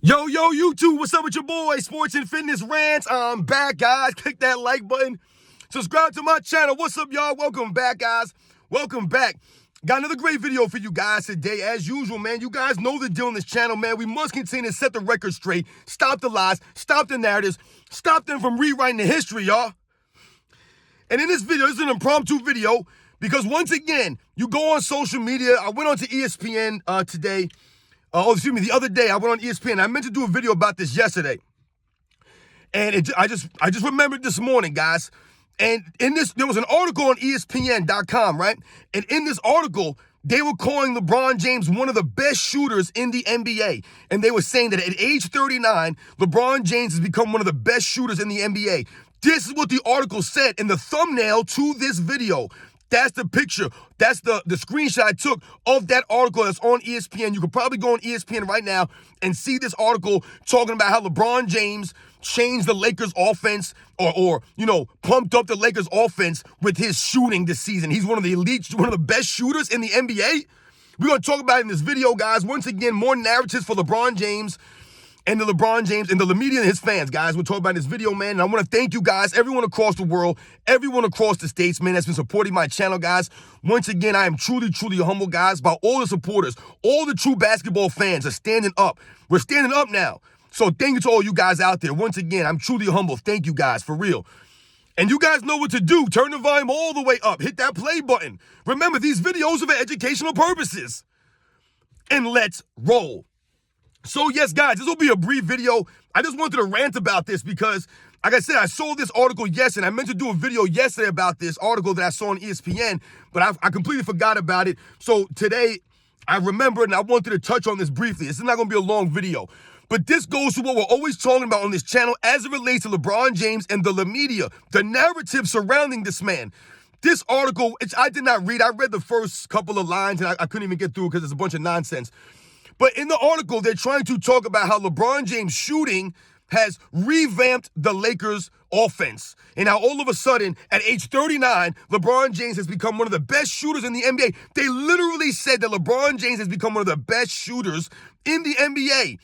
Yo, YouTube, what's up with your boy? Sports and Fitness Rants. I'm back, guys. Click that like button. Subscribe to my channel. What's up, y'all? Welcome back, guys. Welcome back. Got another great video for you guys today. As usual, man, you guys know the deal on this channel, man. We must continue to set the record straight. Stop the lies. Stop the narratives. Stop them from rewriting the history, y'all. And in this video, this is an impromptu video because once again, you go on social media. I went on to ESPN today. The other day I went on ESPN. I meant to do a video about this yesterday. And I just remembered this morning, guys. And in this, there was an article on ESPN.com, right? And in this article, they were calling LeBron James one of the best shooters in the NBA. And they were saying that at age 39, LeBron James has become one of the best shooters in the NBA. This is what the article said in the thumbnail to this video. That's the picture. That's the screenshot I took of that article that's on ESPN. You could probably go on ESPN right now and see this article talking about how LeBron James changed the Lakers offense or pumped up the Lakers offense with his shooting this season. He's one of the elite, one of the best shooters in the NBA. We're going to talk about it in this video, guys. Once again, more narratives for LeBron James and the LeBron James and the media and his fans, guys. We'll talk about this video, man. And I want to thank you guys, everyone across the world, everyone across the states, man, that's been supporting my channel, guys. Once again, I am truly, truly humble, guys, by all the supporters. All the true basketball fans are standing up. We're standing up now. So thank you to all you guys out there. Once again, I'm truly humble. Thank you, guys, for real. And you guys know what to do. Turn the volume all the way up. Hit that play button. Remember, these videos are for educational purposes. And let's roll. So yes, guys, this will be a brief video. I just wanted to rant about this because, like I said, I saw this article yesterday. I meant to do a video yesterday about this article that I saw on ESPN, but I completely forgot about it. So today, I remembered and I wanted to touch on this briefly. This is not going to be a long video, but this goes to what we're always talking about on this channel as it relates to LeBron James and the media, the narrative surrounding this man. This article, I did not read. I read the first couple of lines and I couldn't even get through because it's a bunch of nonsense. But in the article, they're trying to talk about how LeBron James shooting has revamped the Lakers offense. And how all of a sudden, at age 39, LeBron James has become one of the best shooters in the NBA. They literally said that LeBron James has become one of the best shooters in the NBA.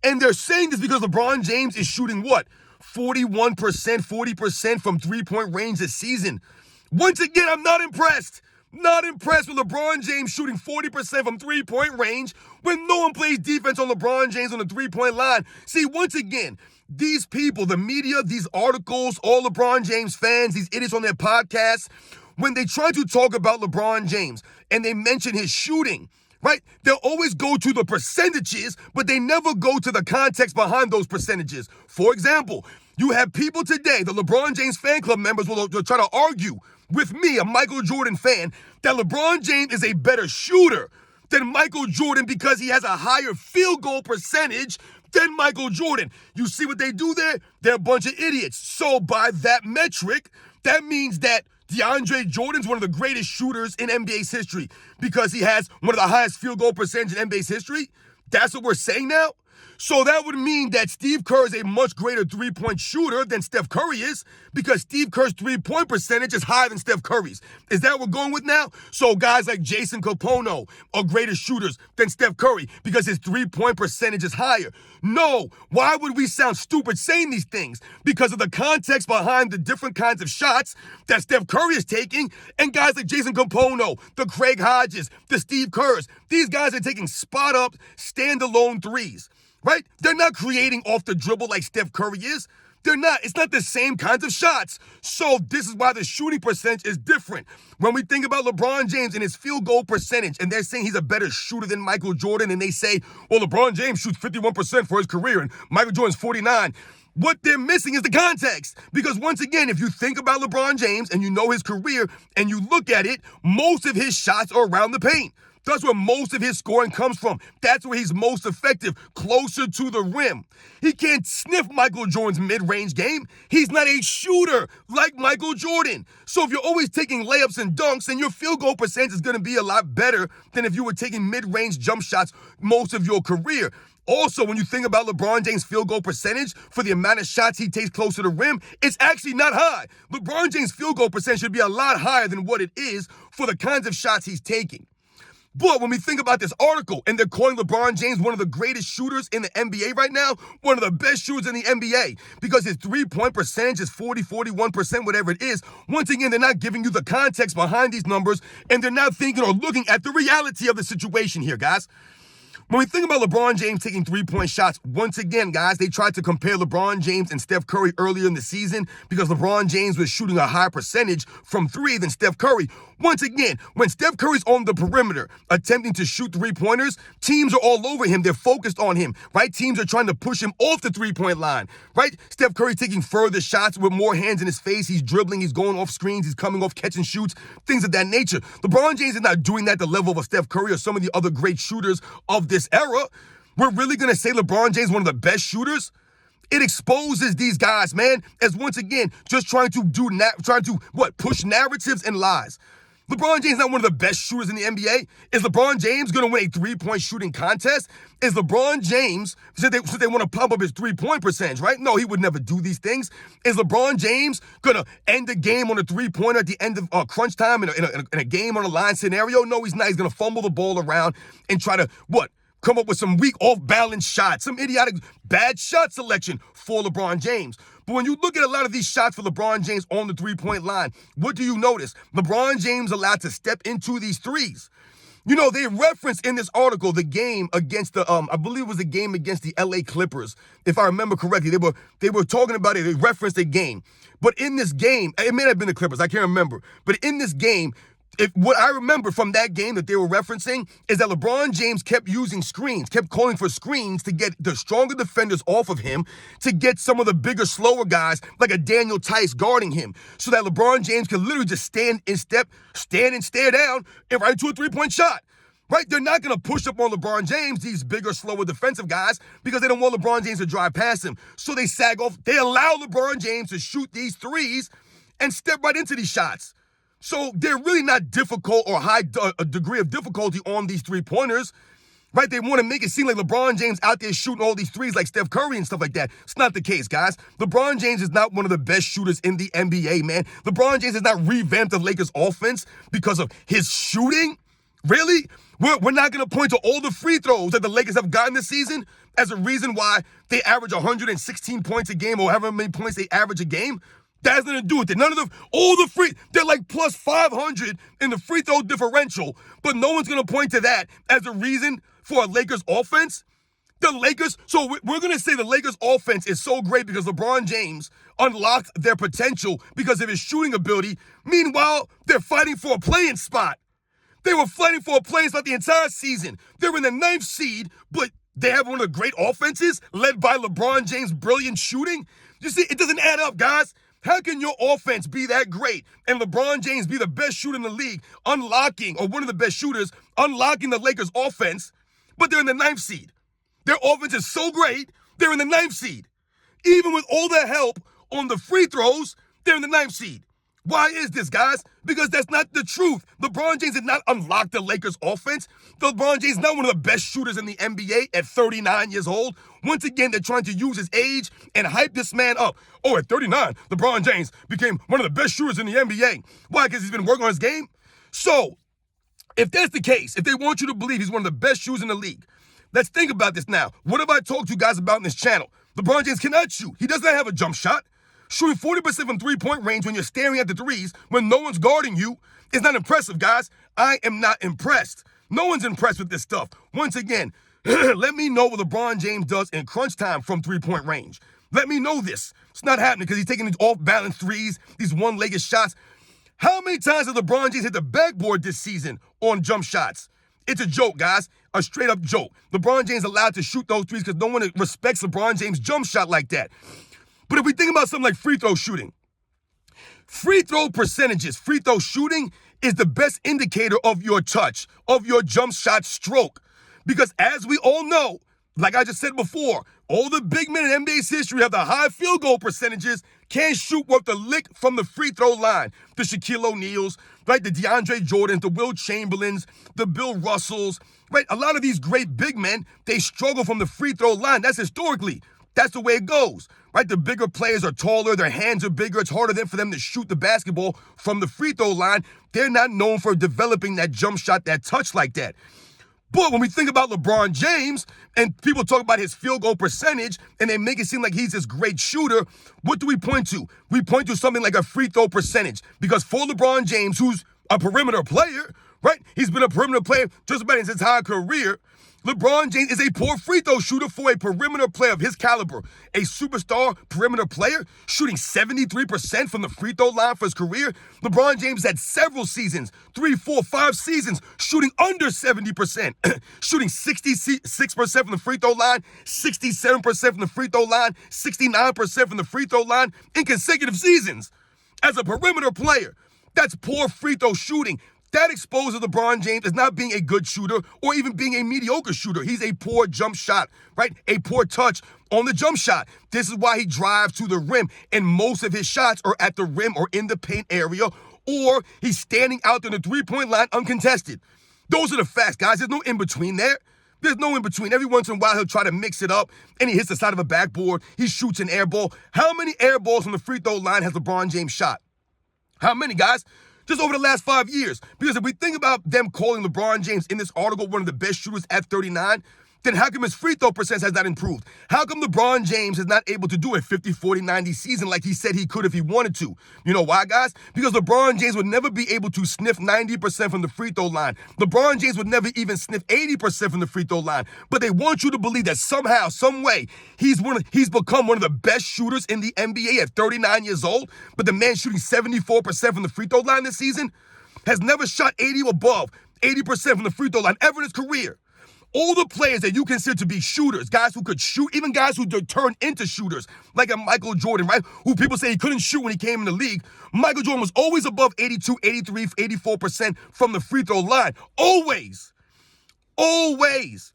And they're saying this because LeBron James is shooting what? 41%, 40% from three-point range this season. Once again, I'm not impressed. Not impressed with LeBron James shooting 40% from three-point range when no one plays defense on LeBron James on the three-point line. See, once again, these people, the media, these articles, all LeBron James fans, these idiots on their podcasts, when they try to talk about LeBron James and they mention his shooting, right? They'll always go to the percentages, but they never go to the context behind those percentages. For example, you have people today, the LeBron James fan club members will try to argue with me, a Michael Jordan fan, that LeBron James is a better shooter than Michael Jordan because he has a higher field goal percentage than Michael Jordan. You see what they do there? They're a bunch of idiots. So by that metric, that means that DeAndre Jordan's one of the greatest shooters in NBA's history because he has one of the highest field goal percentage in NBA's history. That's what we're saying now? So that would mean that Steve Kerr is a much greater three-point shooter than Steph Curry is because Steve Kerr's three-point percentage is higher than Steph Curry's. Is that what we're going with now? So guys like Jason Capono are greater shooters than Steph Curry because his three-point percentage is higher. No. Why would we sound stupid saying these things? Because of the context behind the different kinds of shots that Steph Curry is taking and guys like Jason Capono, the Craig Hodges, the Steve Kerrs. These guys are taking spot-up, standalone threes. Right? They're not creating off the dribble like Steph Curry is. They're not. It's not the same kinds of shots. So this is why the shooting percentage is different. When we think about LeBron James and his field goal percentage, and they're saying he's a better shooter than Michael Jordan, and they say, well, LeBron James shoots 51% for his career, and Michael Jordan's 49%. What they're missing is the context. Because once again, if you think about LeBron James and you know his career and you look at it, most of his shots are around the paint. That's where most of his scoring comes from. That's where he's most effective, closer to the rim. He can't sniff Michael Jordan's mid-range game. He's not a shooter like Michael Jordan. So if you're always taking layups and dunks, then your field goal percentage is going to be a lot better than if you were taking mid-range jump shots most of your career. Also, when you think about LeBron James' field goal percentage for the amount of shots he takes close to the rim, it's actually not high. LeBron James' field goal percentage should be a lot higher than what it is for the kinds of shots he's taking. But when we think about this article, and they're calling LeBron James one of the greatest shooters in the NBA right now, one of the best shooters in the NBA, because his three-point percentage is 40, 41%, whatever it is. Once again, they're not giving you the context behind these numbers, and they're not thinking or looking at the reality of the situation here, guys. When we think about LeBron James taking three-point shots, once again, guys, they tried to compare LeBron James and Steph Curry earlier in the season because LeBron James was shooting a higher percentage from three than Steph Curry. Once again, when Steph Curry's on the perimeter attempting to shoot three-pointers, teams are all over him. They're focused on him, right? Teams are trying to push him off the three-point line, right? Steph Curry's taking further shots with more hands in his face. He's dribbling. He's going off screens. He's coming off catch and shoots, things of that nature. LeBron James is not doing that at the level of a Steph Curry or some of the other great shooters of this era. We're really going to say LeBron James one of the best shooters? It exposes these guys, man, as once again, just trying to push narratives and lies. LeBron James is not one of the best shooters in the NBA. Is LeBron James going to win a three-point shooting contest? Is LeBron James, since they want to pump up his three-point percentage, right? No, he would never do these things. Is LeBron James going to end the game on a three-pointer at the end of crunch time in a game on a line scenario? No, he's not. He's going to fumble the ball around and try to, come up with some weak off-balance shots, some idiotic bad shot selection for LeBron James. But when you look at a lot of these shots for LeBron James on the three-point line, what do you notice? LeBron James allowed to step into these threes. You know, they referenced in this article the game against the, I believe it was the game against the LA Clippers, if I remember correctly. They were talking about it. They referenced the game. But in this game, it may have been the Clippers. I can't remember. But in this game, what I remember from that game that they were referencing is that LeBron James kept using screens, kept calling for screens to get the stronger defenders off of him, to get some of the bigger, slower guys like a Daniel Tice guarding him, so that LeBron James could literally just stand and stare down and right into a three-point shot. Right? They're not going to push up on LeBron James, these bigger, slower defensive guys, because they don't want LeBron James to drive past him. So they sag off. They allow LeBron James to shoot these threes and step right into these shots. So they're really not difficult or a degree of difficulty on these three-pointers, right? They want to make it seem like LeBron James out there shooting all these threes like Steph Curry and stuff like that. It's not the case, guys. LeBron James is not one of the best shooters in the NBA, man. LeBron James has not revamped the Lakers' offense because of his shooting. Really? We're not going to point to all the free throws that the Lakers have gotten this season as a reason why they average 116 points a game or however many points they average a game. That has nothing to do with it. They're like plus 500 in the free throw differential, but no one's going to point to that as a reason for a Lakers offense. So we're going to say the Lakers offense is so great because LeBron James unlocked their potential because of his shooting ability. Meanwhile, they're fighting for a play-in spot. They were fighting for a play-in spot the entire season. They're in the 9th seed, but they have one of the great offenses led by LeBron James' brilliant shooting. You see, it doesn't add up, guys. How can your offense be that great and LeBron James be the best shooter in the league, one of the best shooters, unlocking the Lakers' offense, but they're in the 9th seed? Their offense is so great, they're in the 9th seed. Even with all the help on the free throws, they're in the 9th seed. Why is this, guys? Because that's not the truth. LeBron James did not unlock the Lakers' offense. LeBron James is not one of the best shooters in the NBA at 39 years old. Once again, they're trying to use his age and hype this man up. Oh, at 39, LeBron James became one of the best shooters in the NBA. Why? Because he's been working on his game? So, if that's the case, if they want you to believe he's one of the best shooters in the league, let's think about this now. What have I talked to you guys about in this channel? LeBron James cannot shoot. He does not have a jump shot. Shooting 40% from three-point range when you're staring at the threes, when no one's guarding you, is not impressive, guys. I am not impressed. No one's impressed with this stuff. Once again, let me know what LeBron James does in crunch time from three-point range. Let me know this. It's not happening because he's taking these off-balance threes, these one-legged shots. How many times has LeBron James hit the backboard this season on jump shots? It's a joke, guys. A straight-up joke. LeBron James allowed to shoot those threes because no one respects LeBron James' jump shot like that. But if we think about something like free throw shooting, free throw percentages, free throw shooting is the best indicator of your touch, of your jump shot stroke. Because as we all know, like I just said before, all the big men in NBA's history have the high field goal percentages, can't shoot worth a lick from the free throw line. The Shaquille O'Neals, right? The DeAndre Jordans, the Will Chamberlains, the Bill Russells, right? A lot of these great big men, they struggle from the free throw line. That's historically. That's the way it goes, right? The bigger players are taller, their hands are bigger. It's harder for them to shoot the basketball from the free throw line. They're not known for developing that jump shot, that touch like that. But when we think about LeBron James and people talk about his field goal percentage and they make it seem like he's this great shooter, what do we point to? We point to something like a free throw percentage. Because for LeBron James, who's a perimeter player, right? He's been a perimeter player just about his entire career. LeBron James is a poor free throw shooter for a perimeter player of his caliber. A superstar perimeter player shooting 73% from the free throw line for his career. LeBron James had several seasons, 3, 4, 5 seasons, shooting under 70%, shooting 66% from the free throw line, 67% from the free throw line, 69% from the free throw line in consecutive seasons. As a perimeter player, that's poor free throw shooting. That exposes LeBron James as not being a good shooter or even being a mediocre shooter. He's a poor jump shot, right? A poor touch on the jump shot. This is why he drives to the rim, and most of his shots are at the rim or in the paint area, or he's standing out there in the three-point line uncontested. Those are the facts, guys. There's no in-between there. There's no in-between. Every once in a while, he'll try to mix it up, and he hits the side of a backboard. He shoots an air ball. How many air balls from the free throw line has LeBron James shot? How many, guys? Just over the last 5 years. Because if we think about them calling LeBron James in this article one of the best shooters at 39, then how come his free throw percent has not improved? How come LeBron James is not able to do a 50, 40, 90 season like he said he could if he wanted to? You know why, guys? Because LeBron James would never be able to sniff 90% from the free throw line. LeBron James would never even sniff 80% from the free throw line. But they want you to believe that somehow, some way, he's become one of the best shooters in the NBA at 39 years old. But the man shooting 74% from the free throw line this season has never shot 80 or above, 80% from the free throw line ever in his career. All the players that you consider to be shooters, guys who could shoot, even guys who turned into shooters, like a Michael Jordan, right? Who people say he couldn't shoot when he came in the league. Michael Jordan was always above 82, 83, 84% from the free throw line. Always. Always.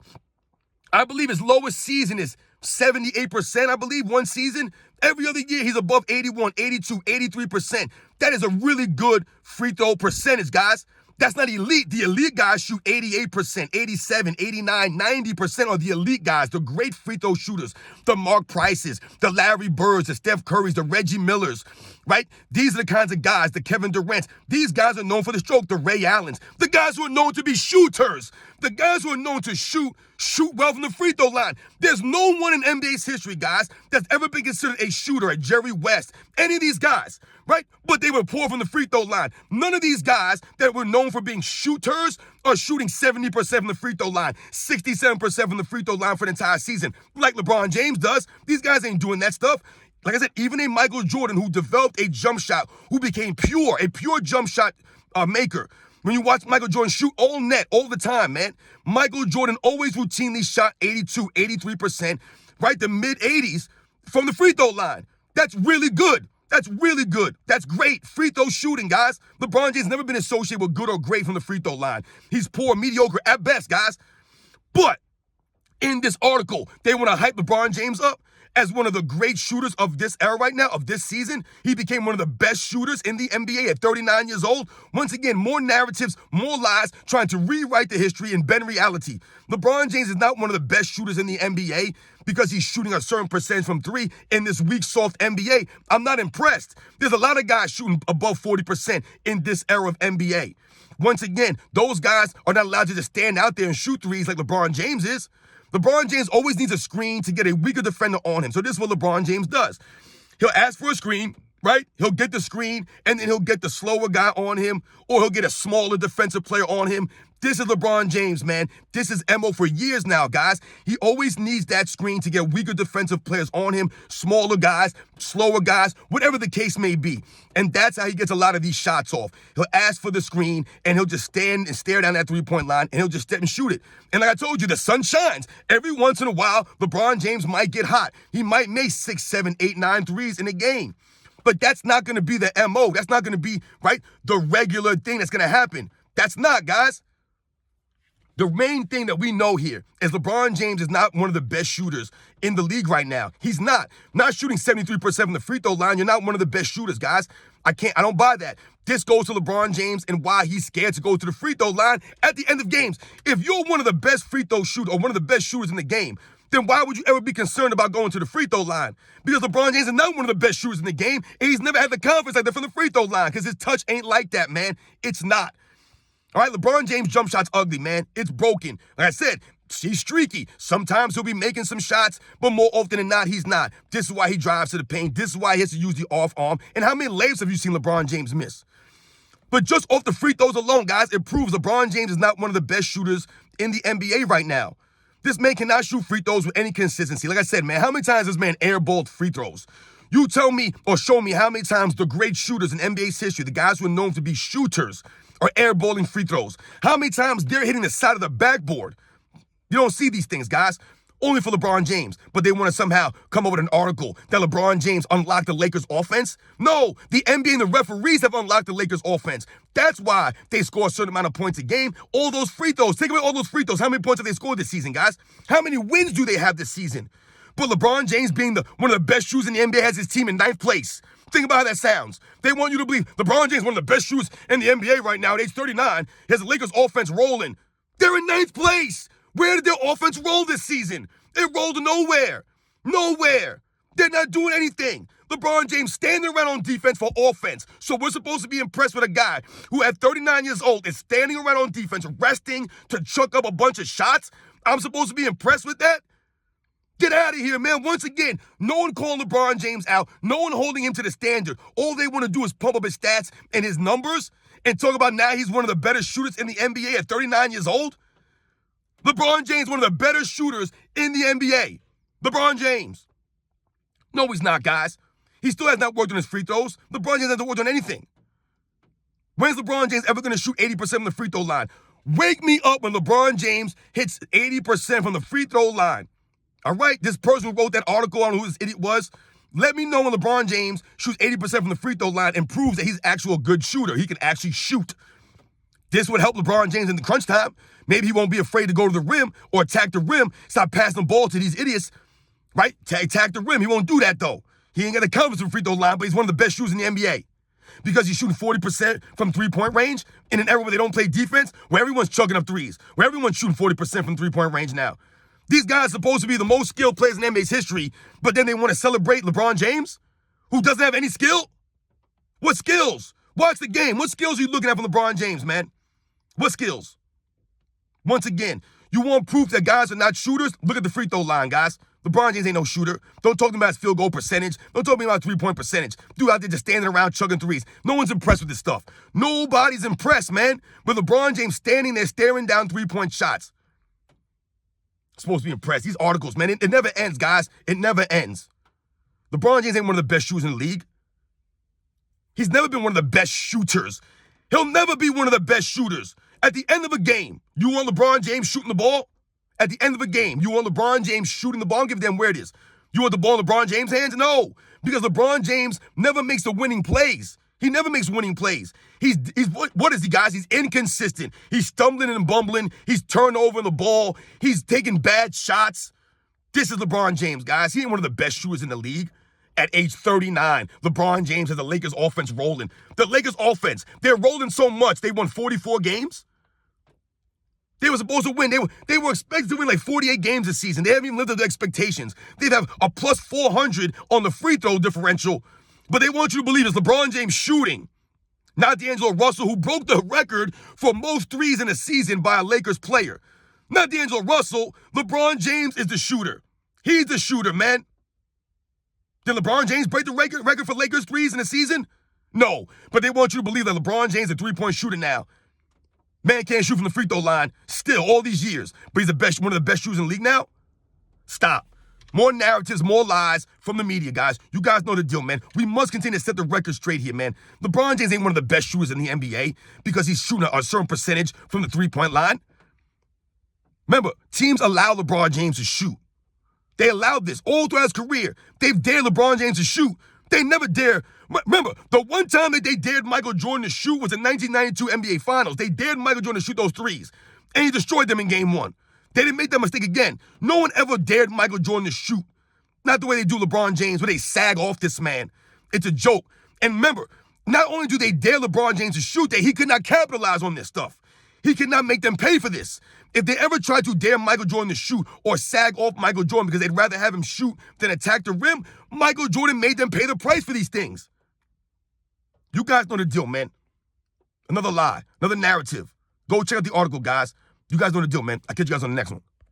I believe his lowest season is 78%, I believe, one season. Every other year, he's above 81, 82, 83%. That is a really good free throw percentage, guys. That's not elite. The elite guys shoot 88%, 87, 89, 90% are the elite guys, the great free throw shooters, the Mark Prices, the Larry Birds, the Steph Currys, the Reggie Millers, right? These are the kinds of guys, the Kevin Durants. These guys are known for the stroke, the Ray Allens, the guys who are known to be shooters, the guys who are known to shoot well from the free throw line. There's no one in NBA's history, guys, that's ever been considered a shooter, a Jerry West, any of these guys, right? But they were poor from the free throw line. None of these guys that were known for being shooters are shooting 70% from the free throw line, 67% from the free throw line for the entire season, like LeBron James does. These guys ain't doing that stuff. Like I said, even a Michael Jordan who developed a jump shot, who became a pure jump shot maker. When you watch Michael Jordan shoot all net all the time, man, Michael Jordan always routinely shot 82, 83%, right? The mid-80s from the free throw line. That's really good. That's really good. That's great. Free throw shooting, guys. LeBron James never been associated with good or great from the free throw line. He's poor, mediocre at best, guys. But in this article, they want to hype LeBron James up as one of the great shooters of this era right now, of this season. He became one of the best shooters in the NBA at 39 years old. Once again, more narratives, more lies, trying to rewrite the history and bend reality. LeBron James is not one of the best shooters in the NBA because he's shooting a certain percentage from three in this weak, soft NBA. I'm not impressed. There's a lot of guys shooting above 40% in this era of NBA. Once again, those guys are not allowed to just stand out there and shoot threes like LeBron James is. LeBron James always needs a screen to get a weaker defender on him. So this is what LeBron James does. He'll ask for a screen, right? He'll get the screen, and then he'll get the slower guy on him, or he'll get a smaller defensive player on him. This is LeBron James, man. This is MO for years now, guys. He always needs that screen to get weaker defensive players on him, smaller guys, slower guys, whatever the case may be. And that's how he gets a lot of these shots off. He'll ask for the screen, and he'll just stand and stare down that three-point line, and he'll just step and shoot it. And like I told you, the sun shines. Every once in a while, LeBron James might get hot. He might make 6, 7, 8, 9 threes in a game. But that's not going to be the MO. That's not going to be, right, the regular thing that's going to happen. That's not, guys. The main thing that we know here is LeBron James is not one of the best shooters in the league right now. He's not. Not shooting 73% from the free throw line. You're not one of the best shooters, guys. I don't buy that. This goes to LeBron James and why he's scared to go to the free throw line at the end of games. If you're one of the best free throw shooters or one of the best shooters in the game, then why would you ever be concerned about going to the free throw line? Because LeBron James is not one of the best shooters in the game, and he's never had the confidence like that from the free throw line because his touch ain't like that, man. It's not. All right, LeBron James' jump shot's ugly, man. It's broken. Like I said, he's streaky. Sometimes he'll be making some shots, but more often than not, he's not. This is why he drives to the paint. This is why he has to use the off arm. And how many layups have you seen LeBron James miss? But just off the free throws alone, guys, it proves LeBron James is not one of the best shooters in the NBA right now. This man cannot shoot free throws with any consistency. Like I said, man, how many times has this man airballed free throws? You tell me or show me how many times the great shooters in NBA's history, the guys who are known to be shooters, are airballing free throws. How many times they're hitting the side of the backboard? You don't see these things, guys. Only for LeBron James. But they want to somehow come up with an article that LeBron James unlocked the Lakers' offense. No, the NBA and the referees have unlocked the Lakers' offense. That's why they score a certain amount of points a game. All those free throws, take away all those free throws. How many points have they scored this season, guys? How many wins do they have this season? But LeBron James being one of the best shooters in the NBA has his team in 9th place. Think about how that sounds. They want you to believe LeBron James is one of the best shooters in the NBA right now at age 39. He has the Lakers' offense rolling. They're in 9th place. Where did their offense roll this season? It rolled nowhere. Nowhere. They're not doing anything. LeBron James standing around on defense for offense. So we're supposed to be impressed with a guy who at 39 years old is standing around on defense, resting to chuck up a bunch of shots? I'm supposed to be impressed with that? Get out of here, man. Once again, no one calling LeBron James out. No one holding him to the standard. All they want to do is pump up his stats and his numbers and talk about now he's one of the better shooters in the NBA at 39 years old. LeBron James, one of the better shooters in the NBA. LeBron James. No, he's not, guys. He still has not worked on his free throws. LeBron James hasn't worked on anything. When's LeBron James ever going to shoot 80% from the free throw line? Wake me up when LeBron James hits 80% from the free throw line. All right? This person who wrote that article on who this idiot was, let me know when LeBron James shoots 80% from the free throw line and proves that he's actually a good shooter. He can actually shoot. This would help LeBron James in the crunch time. Maybe he won't be afraid to go to the rim or attack the rim. Stop passing the ball to these idiots, right? Attack the rim. He won't do that, though. He ain't got the confidence from the free throw line, but he's one of the best shooters in the NBA. Because he's shooting 40% from three-point range in an era where they don't play defense, where everyone's chugging up threes, where everyone's shooting 40% from three-point range now. These guys are supposed to be the most skilled players in NBA's history, but then they want to celebrate LeBron James, who doesn't have any skill? What skills? Watch the game. What skills are you looking at from LeBron James, man? What skills? Once again, you want proof that guys are not shooters? Look at the free throw line, guys. LeBron James ain't no shooter. Don't talk to me about his field goal percentage. Don't talk to me about three-point percentage. Dude out there just standing around chugging threes. No one's impressed with this stuff. Nobody's impressed, man, with LeBron James standing there staring down three-point shots. Supposed to be impressed. These articles, man, it never ends, guys. It never ends. LeBron James ain't one of the best shooters in the league. He's never been one of the best shooters. He'll never be one of the best shooters. At the end of a game, you want LeBron James shooting the ball? At the end of a game, you want LeBron James shooting the ball? I don't give a damn where it is. You want the ball in LeBron James' hands? No, because LeBron James never makes the winning plays. He never makes winning plays. He's what is he, guys? He's inconsistent. He's stumbling and bumbling. He's turning over the ball. He's taking bad shots. This is LeBron James, guys. He ain't one of the best shooters in the league. At age 39, LeBron James has the Lakers offense rolling. The Lakers offense, they're rolling so much, they won 44 games. They were supposed to win. They were expected to win like 48 games this season. They haven't even lived up to expectations. They'd have a plus 400 on the free throw differential. But they want you to believe it's LeBron James shooting, not D'Angelo Russell, who broke the record for most threes in a season by a Lakers player. Not D'Angelo Russell. LeBron James is the shooter. He's the shooter, man. Did LeBron James break the record for Lakers threes in a season? No. But they want you to believe that LeBron James is a three-point shooter now. Man can't shoot from the free throw line still all these years, but he's one of the best shooters in the league now? Stop. More narratives, more lies from the media, guys. You guys know the deal, man. We must continue to set the record straight here, man. LeBron James ain't one of the best shooters in the NBA because he's shooting a certain percentage from the three-point line. Remember, teams allow LeBron James to shoot. They allowed this all throughout his career. They've dared LeBron James to shoot. They never dare. Remember, the one time that they dared Michael Jordan to shoot was in 1992 NBA Finals. They dared Michael Jordan to shoot those threes, and he destroyed them in Game 1. They didn't make that mistake again. No one ever dared Michael Jordan to shoot. Not the way they do LeBron James, where they sag off this man. It's a joke. And remember, not only do they dare LeBron James to shoot, he could not capitalize on this stuff. He could not make them pay for this. If they ever tried to dare Michael Jordan to shoot or sag off Michael Jordan because they'd rather have him shoot than attack the rim, Michael Jordan made them pay the price for these things. You guys know the deal, man. Another lie, another narrative. Go check out the article, guys. You guys know the deal, man. I'll catch you guys on the next one.